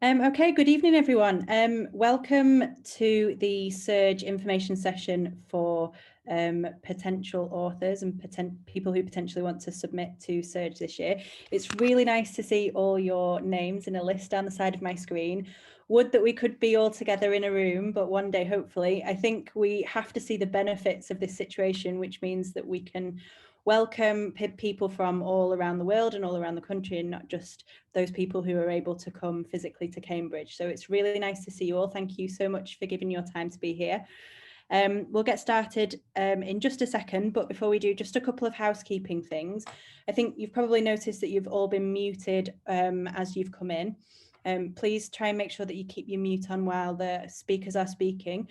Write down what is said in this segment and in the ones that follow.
Okay, good evening, everyone. Welcome to the CERJ information session for potential authors and people who potentially want to submit to CERJ this year. It's really nice to see all your names in a list down the side of my screen. Would that we could be all together in a room, but one day, hopefully. I think we have to see the benefits of this situation, which means that we can welcome people from all around the world and all around the country, and not just those people who are able to come physically to Cambridge. So it's really nice to see you all. Thank you so much for giving your time to be here. We'll get started in just a second, but before we do, just a couple of housekeeping things. I think you've probably noticed that you've all been muted as you've come in. Please try and make sure that you keep your mute on while the speakers are speaking.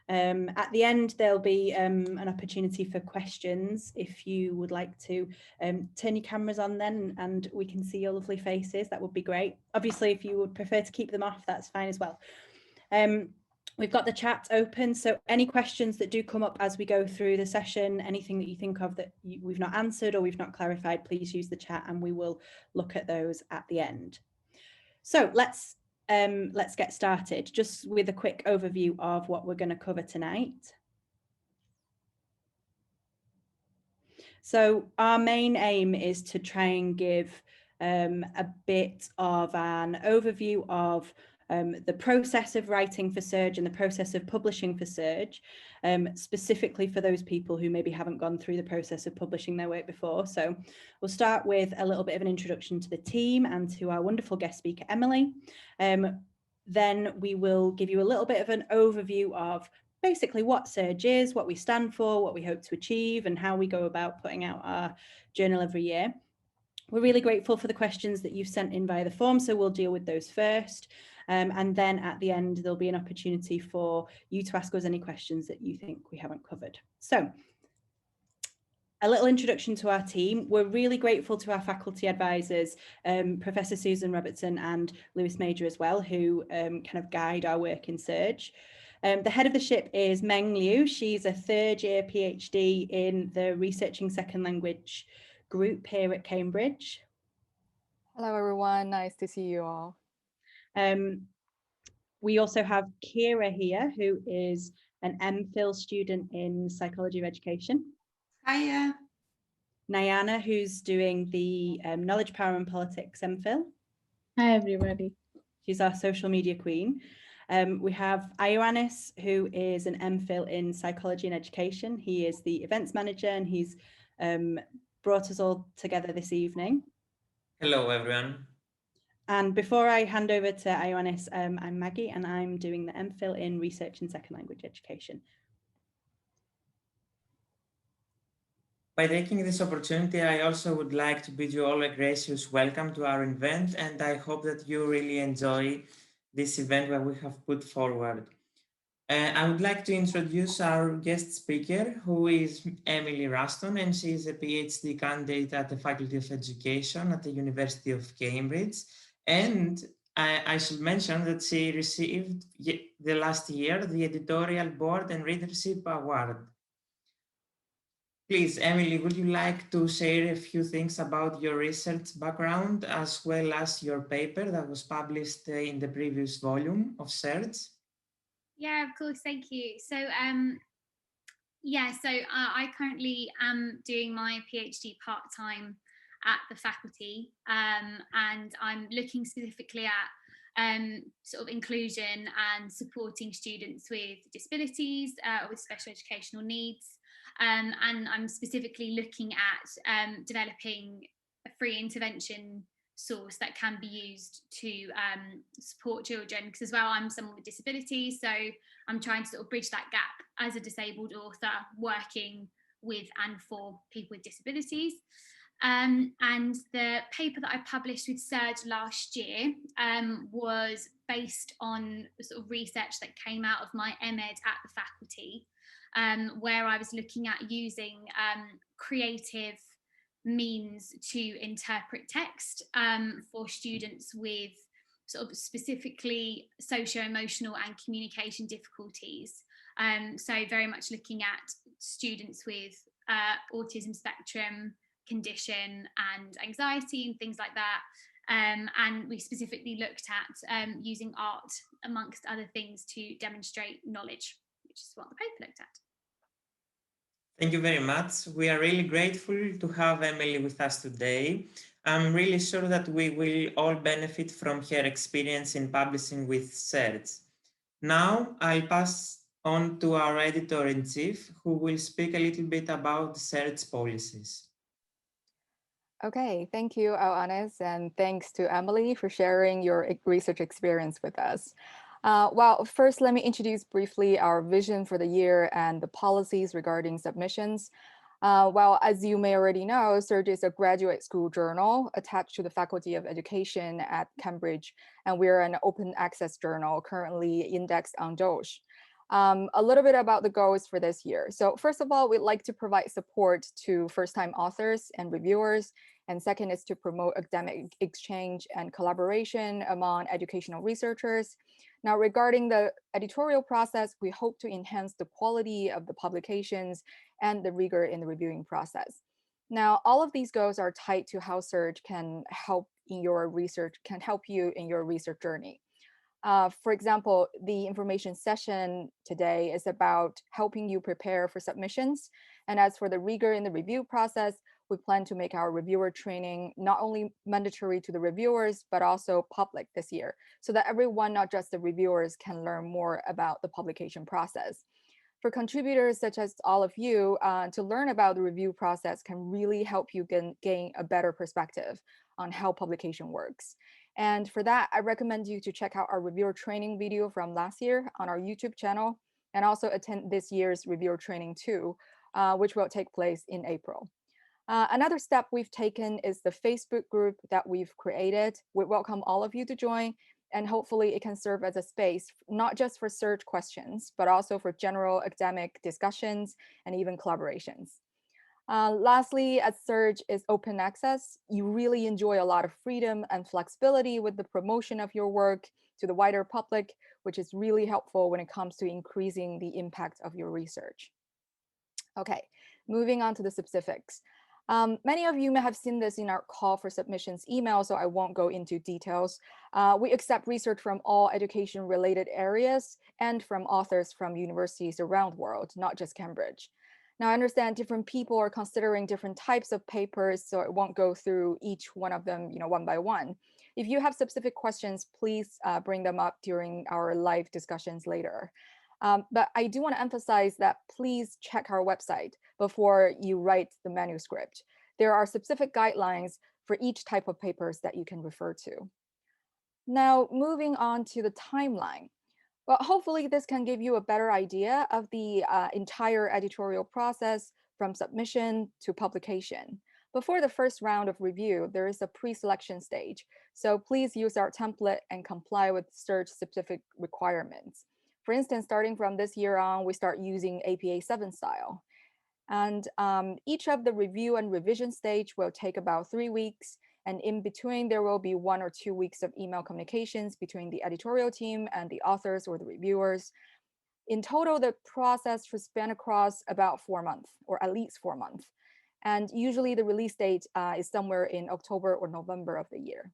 At the end, there'll be an opportunity for questions. If you would like to turn your cameras on then and we can see your lovely faces, that would be great. Obviously, if you would prefer to keep them off, that's fine as well. We've got the chat open, so any questions that do come up as we go through the session, anything that you think of that we've not answered or we've not clarified, please use the chat and we will look at those at the end. So let's get started just with a quick overview of what we're going to cover tonight. So our main aim is to try and give a bit of an overview of the process of writing for CERJ and the process of publishing for CERJ, specifically for those people who maybe haven't gone through the process of publishing their work before. So we'll start with a little bit of an introduction to the team and to our wonderful guest speaker, Emily. Then we will give you a little bit of an overview of basically what CERJ is, what we stand for, what we hope to achieve, and how we go about putting out our journal every year. We're really grateful for the questions that you've sent in via the form, so we'll deal with those first. And then at the end, there'll be an opportunity for you to ask us any questions that you think we haven't covered. So a little introduction to our team. We're really grateful to our faculty advisors, Professor Susan Robertson and Lewis Major as well, who kind of guide our work in CERJ. The head of the ship is Meng Liu. She's a third-year PhD in the Researching Second Language group here at Cambridge. Hello, everyone. Nice to see you all. We also have Kira here, who is an MPhil student in Psychology of Education. Hiya. Nyana, who's doing the Knowledge, Power and Politics MPhil. Hi, everybody. She's our social media queen. We have Ioannis, who is an MPhil in Psychology and Education. He is the events manager and he's brought us all together this evening. Hello, everyone. And before I hand over to Ioannis, I'm Maggie and I'm doing the MPhil in Research and Second Language Education. By taking this opportunity, I also would like to bid you all a gracious welcome to our event, and I hope that you really enjoy this event that we have put forward. I would like to introduce our guest speaker, who is Emily Ruston, and she is a PhD candidate at the Faculty of Education at the University of Cambridge. And I should mention that she received the last year the Editorial Board and Readership Award. Please, Emily, would you like to share a few things about your research background as well as your paper that was published in the previous volume of CERJ? Yeah, of course, thank you. So, I currently am doing my PhD part-time at the faculty, and I'm looking specifically at sort of inclusion and supporting students with disabilities, with special educational needs. And I'm specifically looking at developing a free intervention source that can be used to support children, because as well I'm someone with disabilities, so I'm trying to sort of bridge that gap as a disabled author working with and for people with disabilities. And the paper that I published with CERJ last year was based on the sort of research that came out of my MEd at the faculty, where I was looking at using creative means to interpret text for students with sort of specifically socio-emotional and communication difficulties. So very much looking at students with autism spectrum condition and anxiety and things like that, And we specifically looked at using art, amongst other things, to demonstrate knowledge, which is what the paper looked at. Thank you very much. We are really grateful to have Emily with us today. I'm really sure that we will all benefit from her experience in publishing with CERJ. Now I'll pass on to our editor-in-chief, who will speak a little bit about CERJ policies. Okay, thank you, Alanis, and thanks to Emily for sharing your research experience with us. Well, first, let me introduce briefly our vision for the year and the policies regarding submissions. Well, as you may already know, CERJ is a graduate school journal attached to the Faculty of Education at Cambridge, and we're an open access journal currently indexed on DOSH. A little bit about the goals for this year. So first of all, we'd like to provide support to first-time authors and reviewers. And second is to promote academic exchange and collaboration among educational researchers. Now, regarding the editorial process, we hope to enhance the quality of the publications and the rigor in the reviewing process. Now, all of these goals are tied to how CERJ can help in your research, can help you in your research journey. For example, the information session today is about helping you prepare for submissions. And as for the rigor in the review process, we plan to make our reviewer training not only mandatory to the reviewers, but also public this year, so that everyone, not just the reviewers, can learn more about the publication process. For contributors such as all of you, to learn about the review process can really help you gain a better perspective on how publication works. And for that, I recommend you to check out our reviewer training video from last year on our YouTube channel, and also attend this year's reviewer training too, which will take place in April. Another step we've taken is the Facebook group that we've created. We welcome all of you to join, and hopefully it can serve as a space, not just for CERJ questions, but also for general academic discussions and even collaborations. Lastly, as CERJ is open access, you really enjoy a lot of freedom and flexibility with the promotion of your work to the wider public, which is really helpful when it comes to increasing the impact of your research. Okay, moving on to the specifics. Many of you may have seen this in our call for submissions email, so I won't go into details. We accept research from all education-related areas and from authors from universities around the world, not just Cambridge. Now, I understand different people are considering different types of papers, so I won't go through each one of them, one by one. If you have specific questions, please bring them up during our live discussions later. But I do want to emphasize that please check our website before you write the manuscript. There are specific guidelines for each type of papers that you can refer to. Now, moving on to the timeline. Well, hopefully this can give you a better idea of the entire editorial process from submission to publication. Before the first round of review, there is a pre-selection stage. So please use our template and comply with CERJ specific requirements. For instance, starting from this year on, we start using APA 7 style. And each of the review and revision stage will take about 3 weeks. And in between, there will be 1 or 2 weeks of email communications between the editorial team and the authors or the reviewers. In total, the process should span across about 4 months, or at least 4 months. And usually the release date is somewhere in October or November of the year.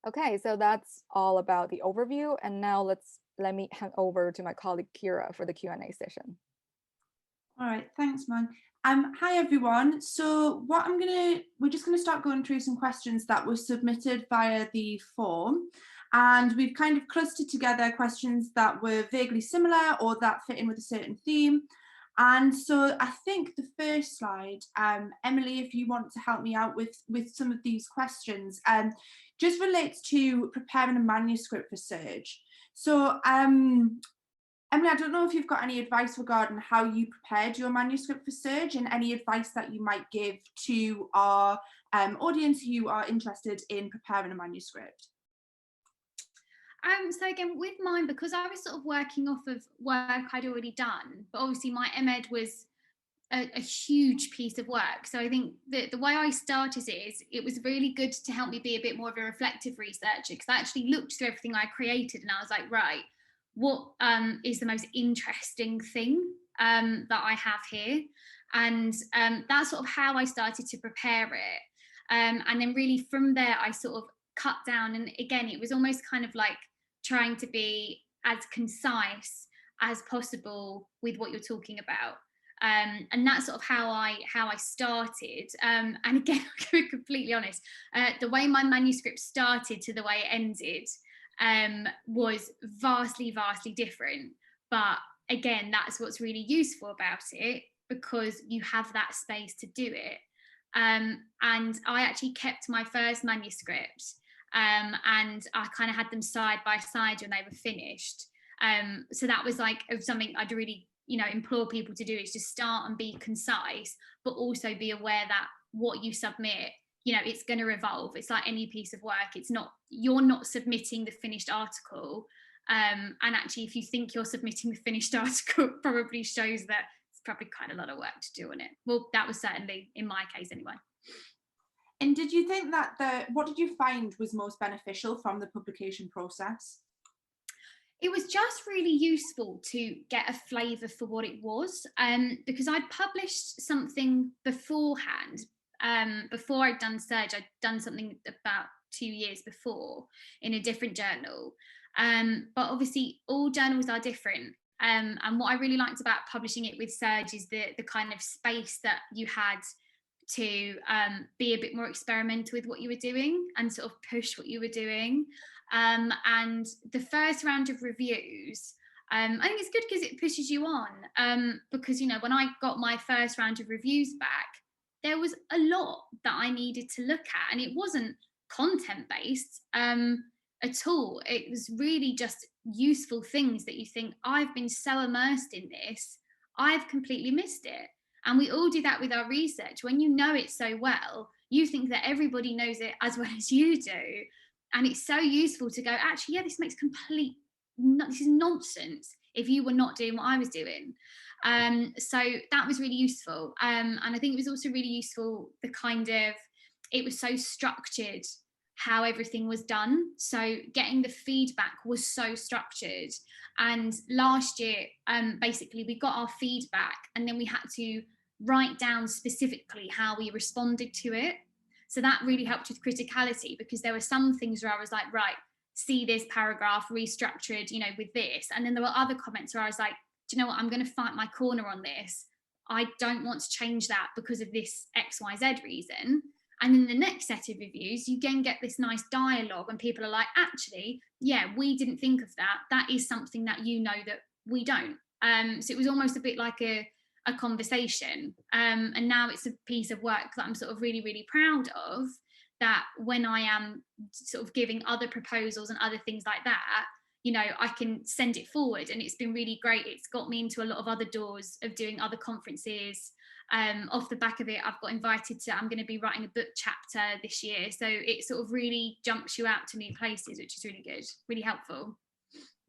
Okay, so that's all about the overview. And now let me hand over to my colleague Kira for the Q&A session. All right, thanks, Man. Hi everyone. So we're just gonna start going through some questions that were submitted via the form, and we've kind of clustered together questions that were vaguely similar or that fit in with a certain theme. And so I think the first slide, Emily, if you want to help me out with some of these questions, just relates to preparing a manuscript for CERJ. So Emily, I don't know if you've got any advice regarding how you prepared your manuscript for CERJ, and any advice that you might give to our audience who are interested in preparing a manuscript. So again, with mine, because I was sort of working off of work I'd already done, but obviously my MEd was a huge piece of work. So I think the way I started it was really good to help me be a bit more of a reflective researcher, because I actually looked through everything I created and I was like, right, what is the most interesting thing that I have here? And that's sort of how I started to prepare it. And then really from there, I sort of cut down. And again, it was almost kind of like trying to be as concise as possible with what you're talking about. And that's sort of how I started. And again, to be completely honest, the way my manuscript started to the way it ended was vastly different. But again, that's what's really useful about it, because you have that space to do it. And I actually kept my first manuscript, and I kind of had them side by side when they were finished. So that was like something I'd really, implore people to do, is just start and be concise, but also be aware that what you submit, it's going to evolve. It's like any piece of work. You're not submitting the finished article. And actually, if you think you're submitting the finished article, it probably shows that it's probably quite a lot of work to do on it. Well, that was certainly in my case anyway. And did you think that what did you find was most beneficial from the publication process? It was just really useful to get a flavour for what it was, because I'd published something beforehand. Before I'd done CERJ, I'd done something about 2 years before in a different journal. But obviously all journals are different. And what I really liked about publishing it with CERJ is the kind of space that you had to be a bit more experimental with what you were doing and sort of push what you were doing. And the first round of reviews, I think it's good because it pushes you on, because, when I got my first round of reviews back, there was a lot that I needed to look at, and it wasn't content-based at all. It was really just useful things that you think, I've been so immersed in this, I've completely missed it. And we all do that with our research. When you know it so well, you think that everybody knows it as well as you do. And it's so useful to go, actually, yeah, this makes this is nonsense if you were not doing what I was doing. So that was really useful. And I think it was also really useful, it was so structured how everything was done. So getting the feedback was so structured. And last year, basically, we got our feedback and then we had to write down specifically how we responded to it. So that really helped with criticality, because there were some things where I was like, right, see this paragraph restructured, with this. And then there were other comments where I was like, do you know what, I'm going to fight my corner on this. I don't want to change that because of this XYZ reason. And in the next set of reviews, you again get this nice dialogue and people are like, actually, yeah, we didn't think of that. That is something that that we don't. So it was almost a bit like a conversation. And now it's a piece of work that I'm sort of really, really proud of, that when I am sort of giving other proposals and other things like that, I can send it forward, and it's been really great. It's got me into a lot of other doors of doing other conferences. Off the back of it, I've got invited to, I'm going to be writing a book chapter this year. So it sort of really jumps you out to new places, which is really good, really helpful.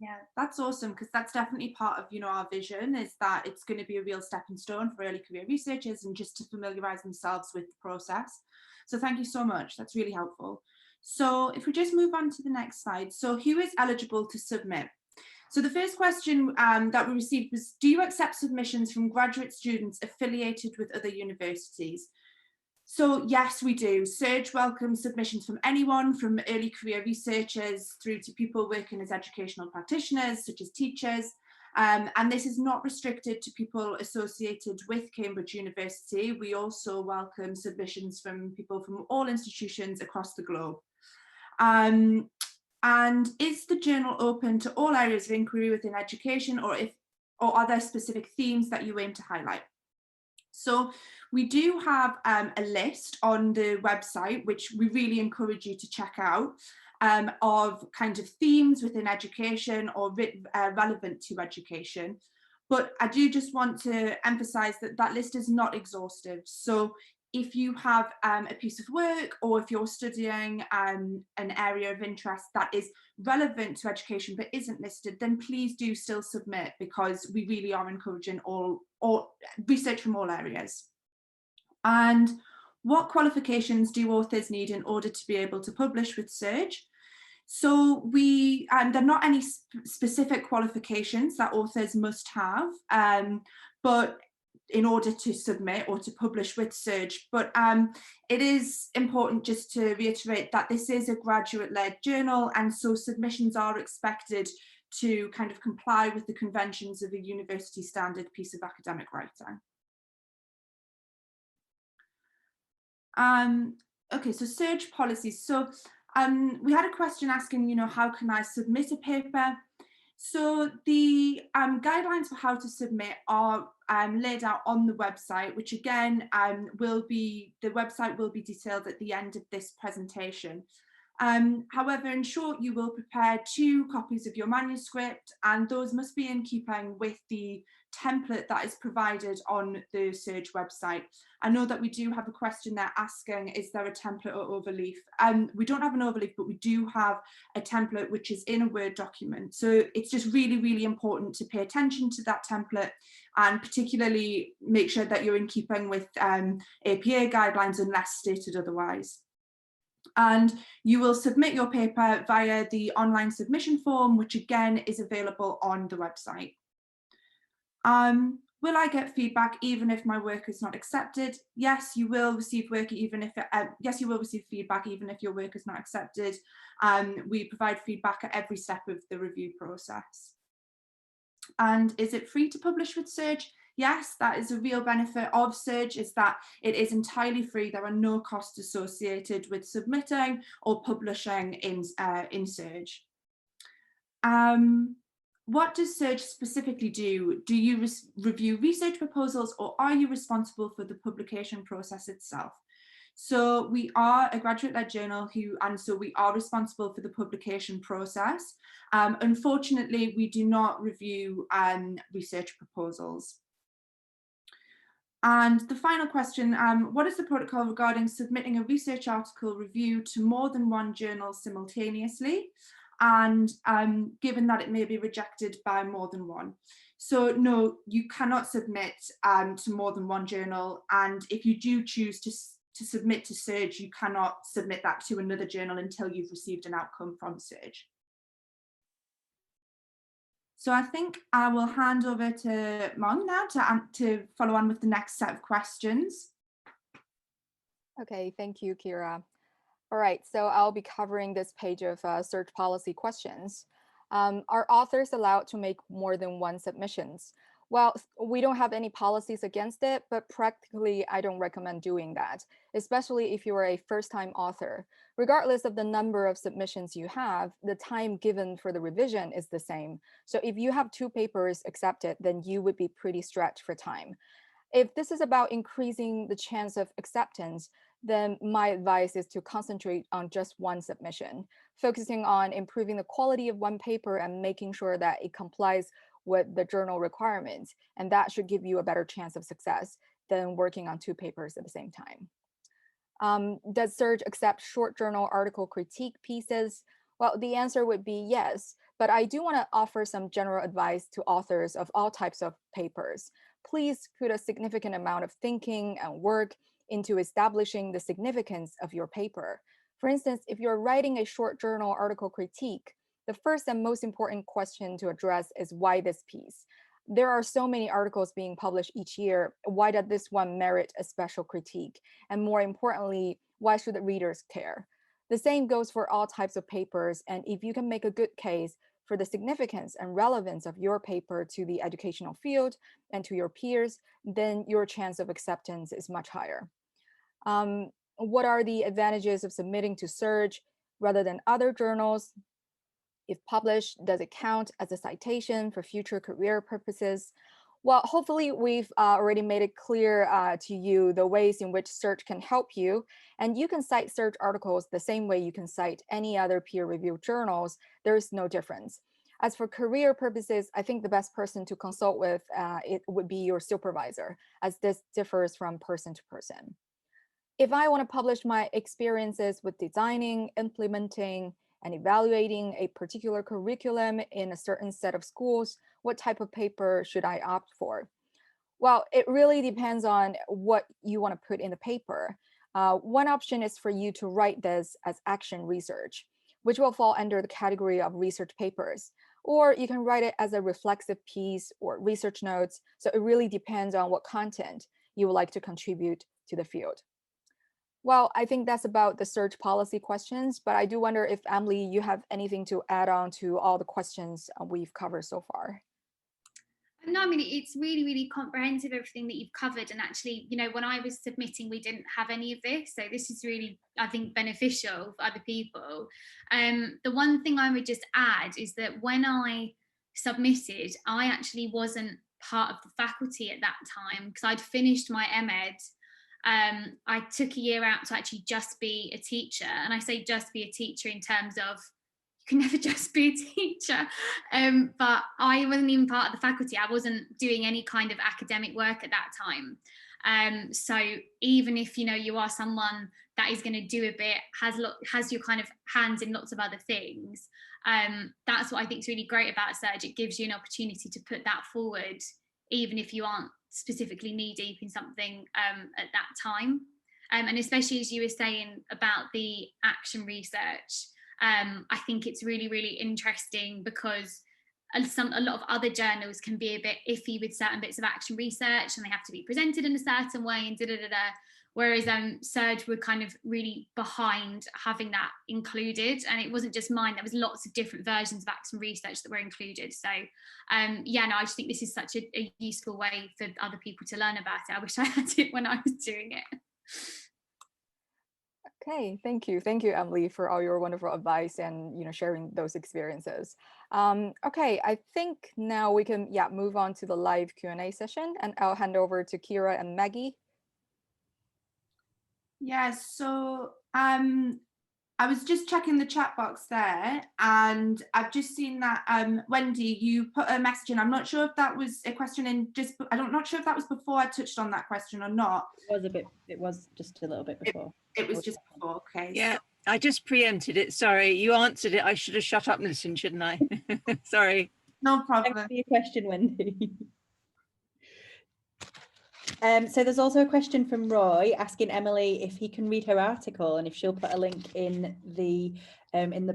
Yeah, that's awesome, because that's definitely part of, our vision, is that it's going to be a real stepping stone for early career researchers and just to familiarise themselves with the process. So thank you so much. That's really helpful. So if we just move on to the next slide. So who is eligible to submit? So the first question that we received was, do you accept submissions from graduate students affiliated with other universities? So yes, we do. CERJ welcomes submissions from anyone, from early career researchers through to people working as educational practitioners, such as teachers. And this is not restricted to people associated with Cambridge University. We also welcome submissions from people from all institutions across the globe. And is the journal open to all areas of inquiry within education, or are there specific themes that you aim to highlight? So we do have a list on the website, which we really encourage you to check out, of kind of themes within education or relevant to education. But I do just want to emphasize that that list is not exhaustive. So if you have a piece of work, or if you're studying an area of interest that is relevant to education but isn't listed, then please do still submit, because we really are encouraging all research from all areas. And what qualifications do authors need in order to be able to publish with CERJ? So there are not any specific qualifications that authors must have, but in order to submit or to publish with CERJ. But it is important just to reiterate that this is a graduate-led journal, and so submissions are expected to kind of comply with the conventions of a university standard piece of academic writing. Okay, so CERJ policies. So we had a question asking, you know, how can I submit a paper? So the guidelines for how to submit are laid out on the website, which again the website will be detailed at the end of this presentation. However, in short, you will prepare 2 copies of your manuscript, and those must be in keeping with the template that is provided on the CERJ website. I know that we do have a question there asking, is there a template or overleaf? We don't have an overleaf, but we do have a template which is in a Word document. So it's just really, really important to pay attention to that template, and particularly make sure that you're in keeping with APA guidelines unless stated otherwise. And you will submit your paper via the online submission form, which again is available on the website. Will I get feedback even if my work is not accepted? Yes, you will receive work even if yes, you will receive feedback even if your work is not accepted. We provide feedback at every step of the review process. And is it free to publish with CERJ? Yes, that is a real benefit of CERJ, is that it is entirely free. There are no costs associated with submitting or publishing in CERJ. What does CERJ specifically do? Do you review research proposals, or are you responsible for the publication process itself? So we are a graduate-led journal and so we are responsible for the publication process. Unfortunately, we do not review research proposals. And the final question, what is the protocol regarding submitting a research article review to more than 1 journal simultaneously? And given that it may be rejected by more than 1. So no, you cannot submit to more than 1 journal. And if you do choose to submit to CERJ, you cannot submit that to another journal until you've received an outcome from CERJ. So I think I will hand over to Mong now to follow on with the next set of questions. Okay, thank you, Kira. All right, so I'll be covering this page of CERJ policy questions. Are authors allowed to make more than 1 submissions? Well, we don't have any policies against it, but practically I don't recommend doing that, especially if you are a first-time author. Regardless of the number of submissions you have, the time given for the revision is the same. So if you have 2 papers accepted, then you would be pretty stretched for time. If this is about increasing the chance of acceptance, then my advice is to concentrate on just 1 submission, focusing on improving the quality of 1 paper and making sure that it complies with the journal requirements. And that should give you a better chance of success than working on 2 papers at the same time. Does CERJ accept short journal article critique pieces? Well, the answer would be yes, but I do want to offer some general advice to authors of all types of papers. Please put a significant amount of thinking and work into establishing the significance of your paper. For instance, if you're writing a short journal article critique, the first and most important question to address is why this piece? There are so many articles being published each year. Why does this one merit a special critique? And more importantly, why should the readers care? The same goes for all types of papers. And if you can make a good case for the significance and relevance of your paper to the educational field and to your peers, then your chance of acceptance is much higher. What are the advantages of submitting to CERJ rather than other journals? If published, does it count as a citation for future career purposes? Well, hopefully we've already made it clear to you the ways in which CERJ can help you, and you can cite CERJ articles the same way you can cite any other peer-reviewed journals. There is no difference. As for career purposes, I think the best person to consult with it would be your supervisor, as this differs from person to person. If I want to publish my experiences with designing, implementing, and evaluating a particular curriculum in a certain set of schools, what type of paper should I opt for? Well, it really depends on what you want to put in the paper. One option is for you to write this as action research, which will fall under the category of research papers. or you can write it as a reflexive piece or research notes. So it really depends on what content you would like to contribute to the field. Well, I think that's about the CERJ policy questions, but I do wonder if, Emily, you have anything to add on to all the questions we've covered so far. No, I mean, it's really, really comprehensive, everything that you've covered. And actually, you know, when I was submitting, we didn't have any of this. So this is really, I think, beneficial for other people. The one thing I would just add is that when I submitted, I actually wasn't part of the faculty at that time because I'd finished my MEd. I took a year out to actually just be a teacher. And I say just be a teacher in terms of can never just be a teacher. But I wasn't even part of the faculty. I wasn't doing any kind of academic work at that time. So even if, you know, you are someone that is going to do a bit, has your kind of hands in lots of other things, that's what I think is really great about CERJ. It gives you an opportunity to put that forward, even if you aren't specifically knee deep in something at that time. And especially as you were saying about the action research, I think it's really, really interesting because a lot of other journals can be a bit iffy with certain bits of action research and they have to be presented in a certain way and whereas CERJ were kind of really behind having that included, and it wasn't just mine, there was lots of different versions of action research that were included. So yeah, no, I just think this is such a useful way for other people to learn about it. I wish I had it when I was doing it. Okay, thank you, Emily, for all your wonderful advice and sharing those experiences. Okay, I think now we can move on to the live Q&A session, and I'll hand over to Kira and Maggie. Yeah, so I was just checking the chat box there, and I've just seen that Wendy, you put a message in. I'm not sure if that was a question I'm not sure if that was before I touched on that question or not. It was just a little bit before. It was just before, okay. Yeah, I just preempted it. Sorry, you answered it. I should have shut up and listened, shouldn't I? Sorry. No problem. Thanks for your question, Wendy. So there's also a question from Roy asking Emily if he can read her article and if she'll put a link in the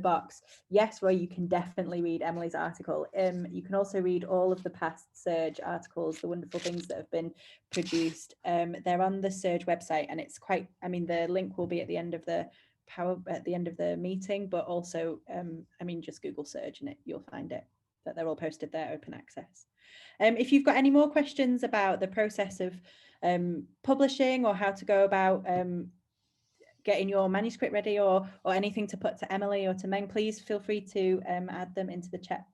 box. Yes, Roy, you can definitely read Emily's article. You can also read all of the past CERJ articles, the wonderful things that have been produced. They're on the CERJ website, and it's quite, I mean, the link will be at the end of the meeting, but also, I mean, just Google CERJ and you'll find it, that they're all posted there, open access. If you've got any more questions about the process of publishing or how to go about getting your manuscript ready or anything to put to Emily or to Meng, please feel free to add them into the chat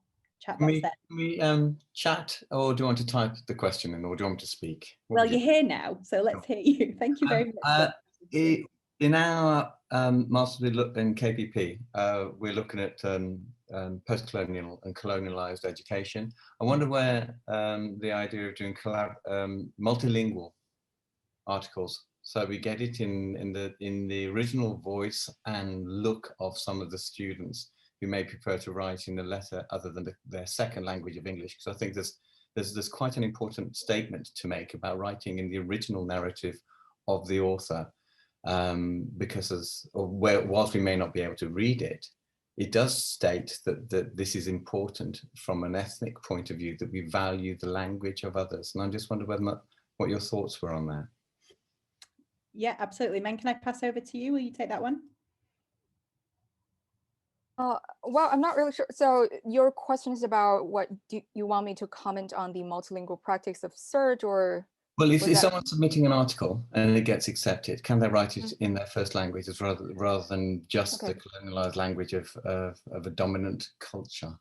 box there. Can we chat, or do you want to type the question in, or do you want me to speak? Well, you're here now, so let's hear you. Thank you very much. In our master's in KPP, we're looking at post-colonial and colonialized education. I wonder where the idea of doing multilingual articles, so we get it in the original voice and look of some of the students who may prefer to write in a letter other than their second language of English, because I think there's quite an important statement to make about writing in the original narrative of the author. Because whilst we may not be able to read it, it does state that this is important from an ethnic point of view, that we value the language of others. And I just wonder what your thoughts were on that. Yeah, absolutely. Meng, can I pass over to you? Will you take that one? Well, I'm not really sure. So your question is about what do you want me to comment on the multilingual practice of CERJ, or? Well, if someone's submitting an article and it gets accepted, can they write it in their first language rather than just the colonialized language of a dominant culture?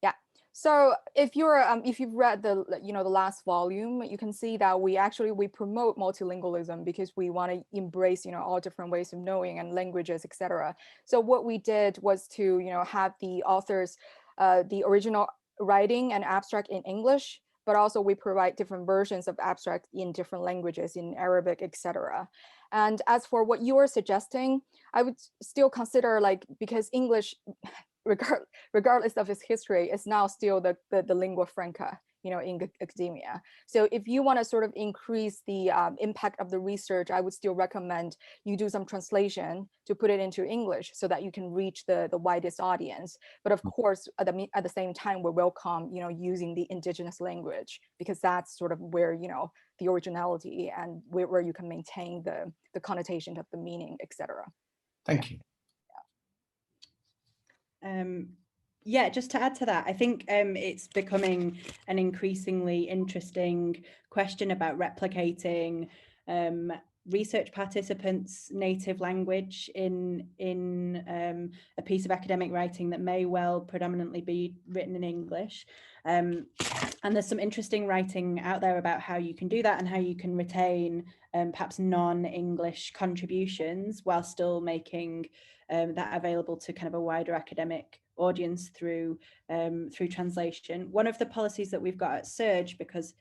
Yeah. So if you've read the last volume, you can see that we promote multilingualism because we want to embrace all different ways of knowing and languages, etc. So what we did was to have the authors the original writing and abstract in English, but also we provide different versions of abstract in different languages, in Arabic, etc. And as for what you are suggesting, I would still consider, because English, regardless of its history, is now still the lingua franca in academia. So if you want to sort of increase the impact of the research, I would still recommend you do some translation to put it into English so that you can reach the widest audience. But of course, at the same time, we welcome, using the indigenous language, because that's sort of where, the originality and where you can maintain the connotation of the meaning, etc. Thank you. Yeah, just to add to that, I think it's becoming an increasingly interesting question about replicating research participants' native language in a piece of academic writing that may well predominantly be written in English. And there's some interesting writing out there about how you can do that and how you can retain perhaps non-English contributions while still making that available to kind of a wider academic audience through translation. One of the policies that we've got at CERJ, because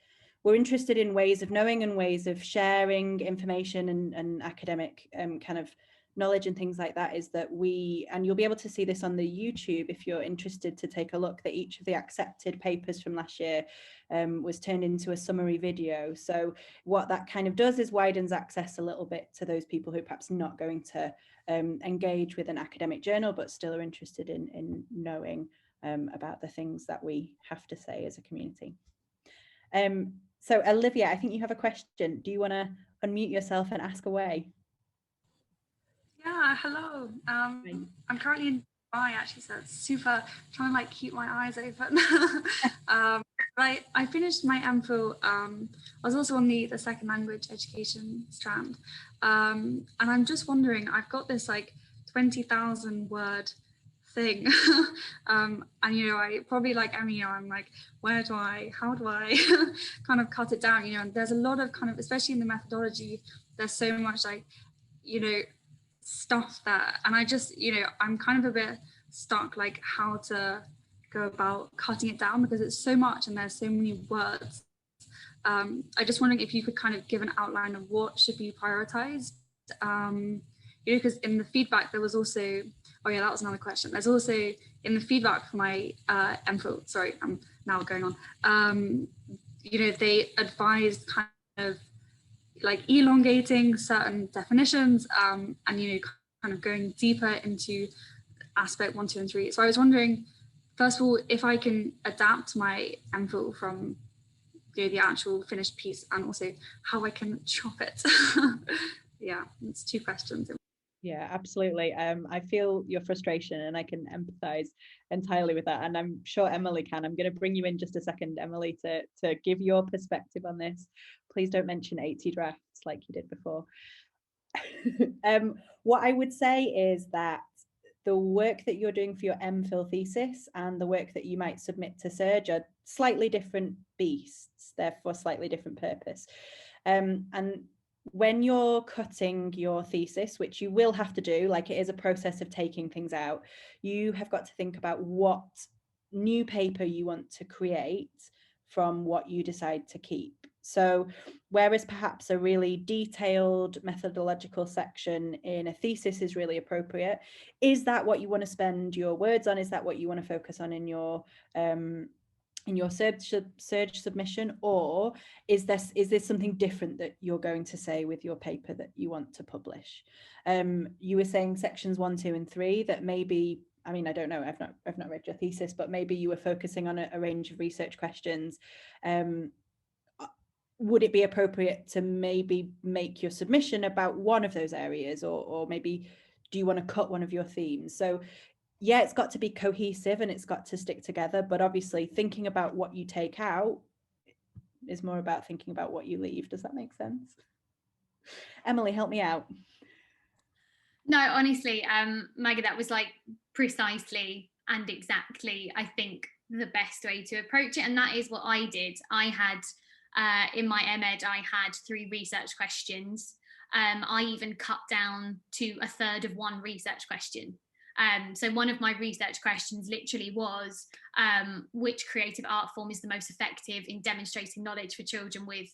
we're interested in ways of knowing and ways of sharing information and academic kind of knowledge and things like that, is that and you'll be able to see this on the YouTube if you're interested to take a look, that each of the accepted papers from last year was turned into a summary video. So what that kind of does is widens access a little bit to those people who are perhaps not going to engage with an academic journal, but still are interested in knowing about the things that we have to say as a community. So Olivia, I think you have a question. Do you want to unmute yourself and ask away? Yeah, hello. I'm currently in Dubai actually, so it's super, trying to like keep my eyes open. I finished my MPhil. I was also on the second language education strand. And I'm just wondering, I've got this like 20,000 word thing. And I probably like Emmy, I'm like, how do I kind of cut it down? And there's a lot of kind of, especially in the methodology, there's so much like, stuff that, and I just, I'm kind of a bit stuck like how to go about cutting it down, because it's so much and there's so many words. I just wondering if you could kind of give an outline of what should be prioritized, because in the feedback there was also, oh yeah, that was another question. There's also in the feedback for my MPhil, sorry, I'm now going on, they advised kind of like elongating certain definitions and kind of going deeper into aspect 1, 2, and 3. So I was wondering, first of all, if I can adapt my MPhil from the actual finished piece, and also how I can chop it. Yeah, it's 2 questions. Yeah, absolutely. I feel your frustration and I can empathize entirely with that. And I'm sure Emily can. I'm going to bring you in just a second, Emily, to give your perspective on this. Please don't mention 80 drafts like you did before. What I would say is that the work that you're doing for your MPhil thesis and the work that you might submit to CERJ are slightly different beasts, therefore slightly different purpose. And when you're cutting your thesis, which you will have to do, like it is a process of taking things out, you have got to think about what new paper you want to create from what you decide to keep. So whereas perhaps a really detailed methodological section in a thesis is really appropriate, is that what you want to spend your words on? Is that what you want to focus on in your CERJ submission, or is this something different that you're going to say with your paper that you want to publish? You were saying sections 1, 2, and 3 that maybe, I mean, I don't know, I've not read your thesis, but maybe you were focusing on a range of research questions. Would it be appropriate to maybe make your submission about one of those areas, or maybe do you want to cut one of your themes? So yeah, it's got to be cohesive and it's got to stick together, but obviously thinking about what you take out is more about thinking about what you leave. Does that make sense? Emily, help me out. No, honestly, Maggie, that was like precisely and exactly, I think, the best way to approach it. And that is what I did. I had, in my MEd, I had 3 research questions. I even cut down to a third of one research question. So one of my research questions literally was, which creative art form is the most effective in demonstrating knowledge for children with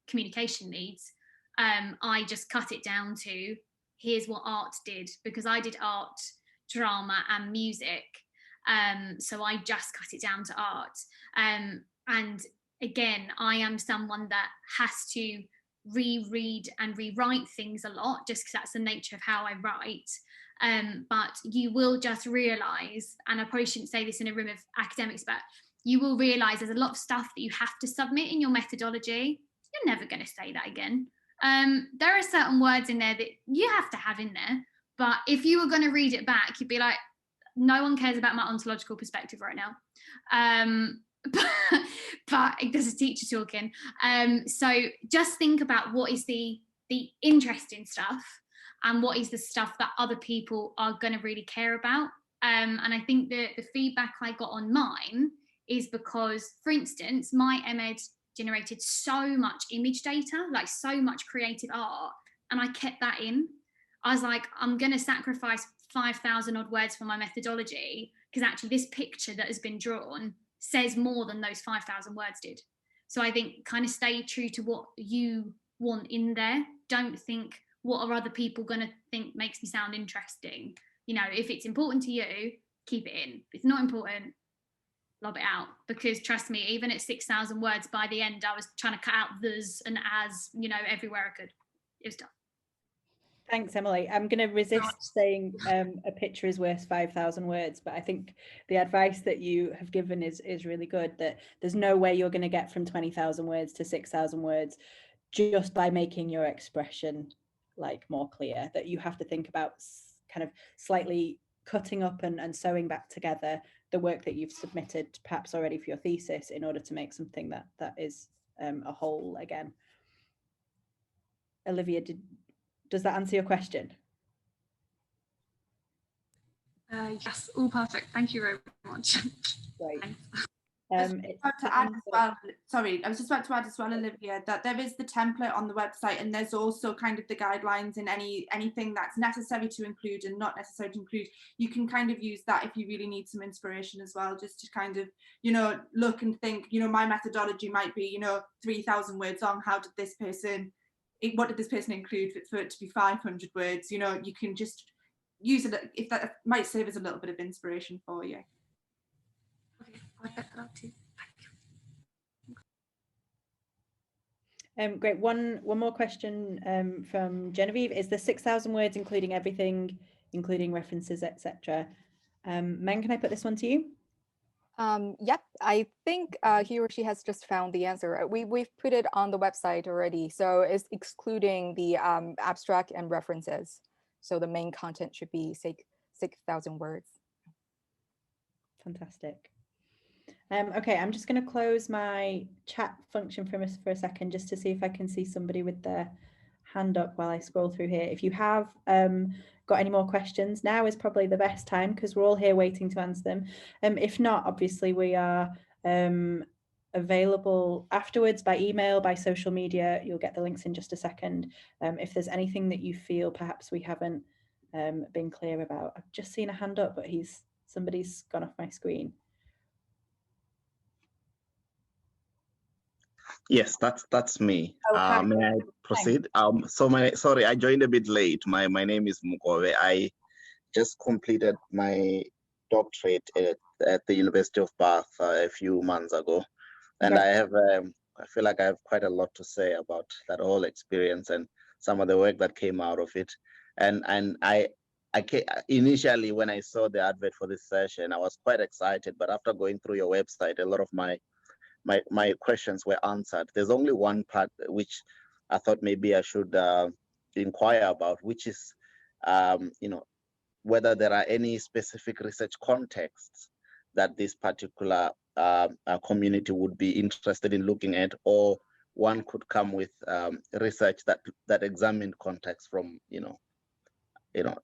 communication needs? I just cut it down to, here's what art did, because I did art, drama and music. So I just cut it down to art. And again, I am someone that has to reread and rewrite things a lot, just because that's the nature of how I write. But you will just realise, and I probably shouldn't say this in a room of academics, but you will realise there's a lot of stuff that you have to submit in your methodology. You're never going to say that again. There are certain words in there that you have to have in there, but if you were going to read it back, you'd be like, no one cares about my ontological perspective right now. But there's a teacher talking. So just think about what is the interesting stuff and what is the stuff that other people are going to really care about. And I think the feedback I got on mine is because, for instance, my MEd generated so much image data, like so much creative art, and I kept that in. I was like, I'm going to sacrifice 5,000 odd words for my methodology, because actually this picture that has been drawn says more than those 5,000 words did. So I think kind of stay true to what you want in there. Don't think, what are other people going to think makes me sound interesting? You know, if it's important to you, keep it in. If it's not important, lob it out. Because trust me, even at 6,000 words, by the end, I was trying to cut out the's and as, you know, everywhere I could. It was tough. Thanks, Emily. I'm going to resist saying a picture is worth 5,000 words, but I think the advice that you have given is really good, that there's no way you're going to get from 20,000 words to 6,000 words just by making your expression like more clear, that you have to think about kind of slightly cutting up and sewing back together the work that you've submitted perhaps already for your thesis in order to make something that is a whole again. Olivia, does that answer your question? Yes, all perfect. Thank you very much. Great. I was just about to add as well, Olivia, that there is the template on the website, and there's also kind of the guidelines in anything that's necessary to include and not necessary to include. You can kind of use that if you really need some inspiration as well, just to kind of, you know, look and think, you know, my methodology might be, you know, 3,000 words long. How did this person, what did this person include for it to be 500 words? You know, you can just use it, if that might serve as a little bit of inspiration for you. Okay, I'll get that up too. Great. One more question from Genevieve. Is the 6,000 words including everything, including references, etc.? Men, can I put this one to you? Yep, I think he or she has just found the answer. We've put it on the website already, so it's excluding the abstract and references. So the main content should be 6,000 words. Fantastic. Okay, I'm just going to close my chat function for a second just to see if I can see somebody with their hand up while I scroll through here. If you have got any more questions, now is probably the best time because we're all here waiting to answer them. If not, obviously we are available afterwards by email, by social media. You'll get the links in just a second. If there's anything that you feel perhaps we haven't been clear about. I've just seen a hand up, but somebody's gone off my screen. Yes, that's me. Oh, may I proceed? Sorry, I joined a bit late. My name is Mukowe. I just completed my doctorate at the University of Bath a few months ago, and right. I feel like I have quite a lot to say about that whole experience and some of the work that came out of it. And I initially, when I saw the advert for this session, I was quite excited. But after going through your website, a lot of my questions were answered. There's only one part which I thought maybe I should inquire about, which is, you know, whether there are any specific research contexts that this particular community would be interested in looking at, or one could come with research that examined context from, you know,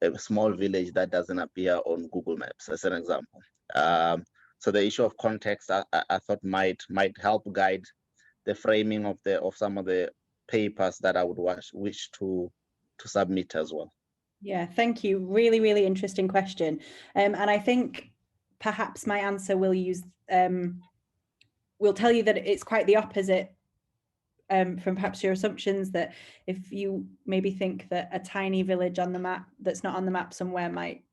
a small village that doesn't appear on Google Maps, as an example. So the issue of context, I thought might help guide the framing of some of the papers that I would wish to submit as well. Yeah, thank you. Really, really interesting question. And I think perhaps my answer will tell you that it's quite the opposite from perhaps your assumptions, that if you maybe think that a tiny village on the map that's not on the map somewhere might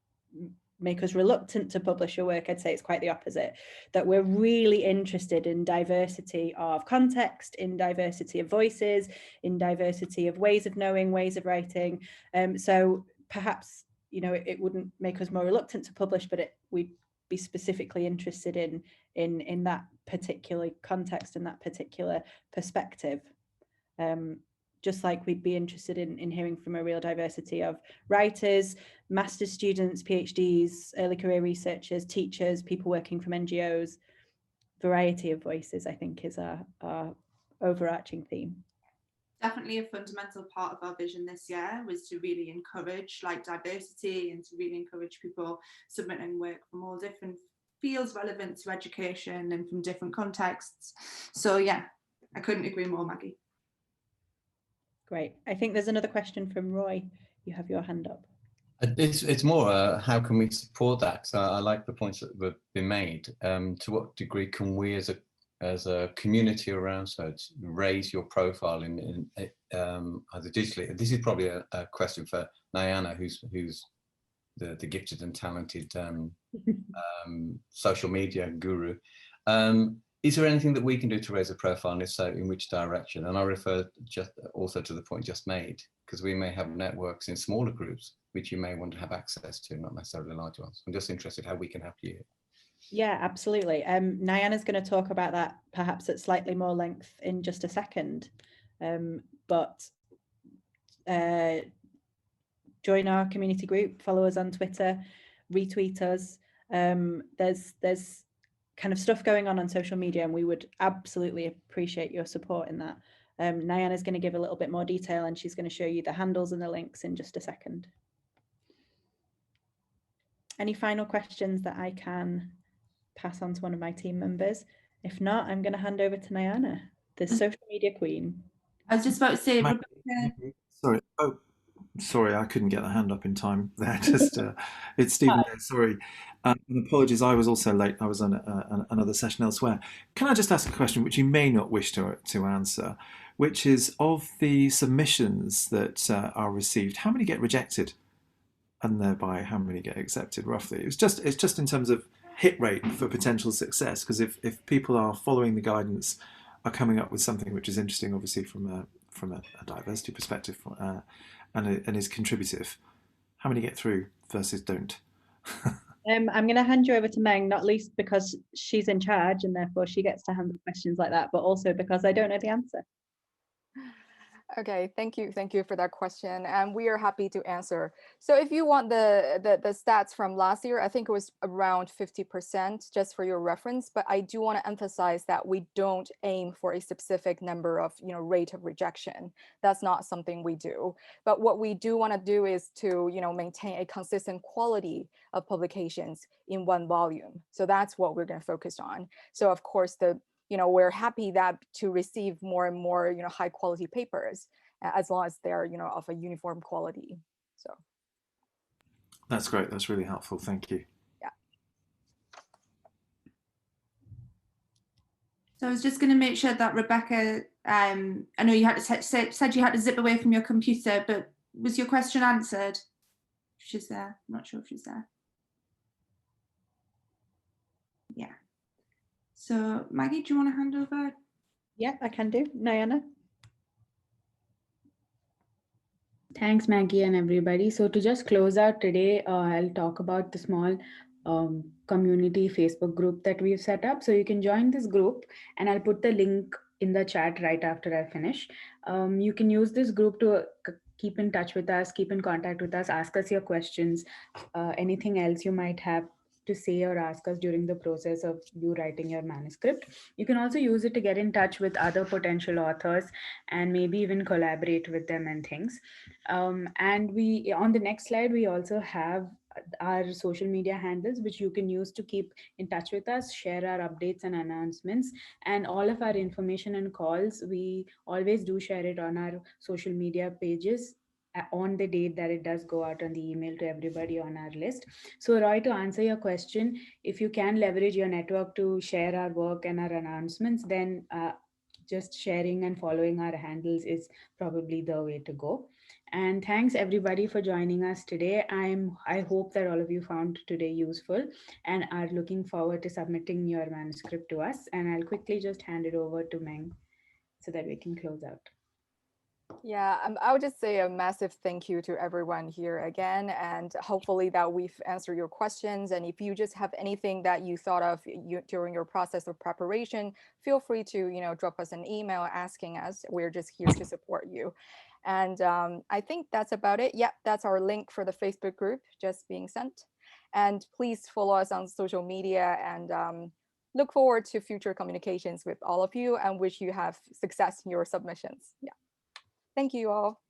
make us reluctant to publish your work. I'd say it's quite the opposite, that we're really interested in diversity of context, in diversity of voices, in diversity of ways of knowing, ways of writing. So perhaps, you know, it wouldn't make us more reluctant to publish, but we'd be specifically interested in that particular context and that particular perspective. Just like we'd be interested in hearing from a real diversity of writers, master's students, PhDs, early career researchers, teachers, people working from NGOs. Variety of voices, I think, is our overarching theme. Definitely a fundamental part of our vision this year was to really encourage like diversity and to really encourage people submitting work from all different fields relevant to education and from different contexts. So yeah, I couldn't agree more, Maggie. Great. I think there's another question from Roy. You have your hand up. It's more how can we support that? So I like the points that have been made. To what degree can we as a community around CERJ raise your profile in either digitally? This is probably a question for Nyana, who's the gifted and talented social media guru. Is there anything that we can do to raise a profile, and if so, in which direction? And I refer just also to the point just made, because we may have networks in smaller groups which you may want to have access to, not necessarily large ones. I'm just interested how we can help you. Yeah, absolutely. Nyana's going to talk about that perhaps at slightly more length in just a second. But join our community group, follow us on Twitter, retweet us. There's kind of stuff going on social media, and we would absolutely appreciate your support in that. Nyana's going to give a little bit more detail, and she's going to show you the handles and the links in just a second. Any final questions that I can pass on to one of my team members? If not, I'm going to hand over to Nyana, the social media queen. I was just about to say, Rebecca. Sorry. Oh, sorry, I couldn't get the hand up in time there. Just it's Stephen there, sorry. And apologies, I was also late. I was on another session elsewhere. Can I just ask a question which you may not wish to answer, which is, of the submissions that are received, how many get rejected, and thereby how many get accepted roughly? It's just in terms of hit rate for potential success, because if people are following the guidance, are coming up with something which is interesting, obviously from a diversity perspective, and is contributive, how many get through versus don't? I'm going to hand you over to Meng, not least because she's in charge and therefore she gets to handle questions like that, but also because I don't know the answer. Okay, thank you for that question, and we are happy to answer. So if you want the stats from last year, I think it was around 50%, just for your reference. But I do want to emphasize that we don't aim for a specific number of rate of rejection. That's not something we do. But what we do want to do is to maintain a consistent quality of publications in one volume. So that's what we're going to focus on. So of course we're happy to receive more and more, high quality papers, as long as they're, of a uniform quality. So. That's great. That's really helpful. Thank you. Yeah. So I was just going to make sure that Rebecca, I know you had to said you had to zip away from your computer, but was your question answered? She's there. I'm not sure if she's there. Yeah. So Maggie, do you want to hand over? Yeah, I can do. Nyana. Thanks, Maggie and everybody. So to just close out today, I'll talk about the small community Facebook group that we've set up. So you can join this group, and I'll put the link in the chat right after I finish. You can use this group to keep in touch with us, keep in contact with us, ask us your questions, anything else you might have to say or ask us during the process of you writing your manuscript. You can also use it to get in touch with other potential authors and maybe even collaborate with them and things. And we, on the next slide, we also have our social media handles, which you can use to keep in touch with us, share our updates and announcements, and all of our information and calls. We always do share it on our social media pages on the date that it does go out on the email to everybody on our list. So Roy, to answer your question, if you can leverage your network to share our work and our announcements, then just sharing and following our handles is probably the way to go. And thanks everybody for joining us today. I hope that all of you found today useful and are looking forward to submitting your manuscript to us. And I'll quickly just hand it over to Meng so that we can close out. Yeah, I would just say a massive thank you to everyone here again, and hopefully that we've answered your questions. And if you just have anything that you thought of during your process of preparation, feel free to drop us an email asking us. We're just here to support you. And I think that's about it. Yeah, that's our link for the Facebook group just being sent. And please follow us on social media, and look forward to future communications with all of you, and wish you have success in your submissions. Yeah. Thank you all.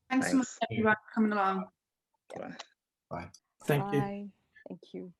Thanks so much, everyone, for coming along. Bye. Bye. Thank you. Bye. Thank you.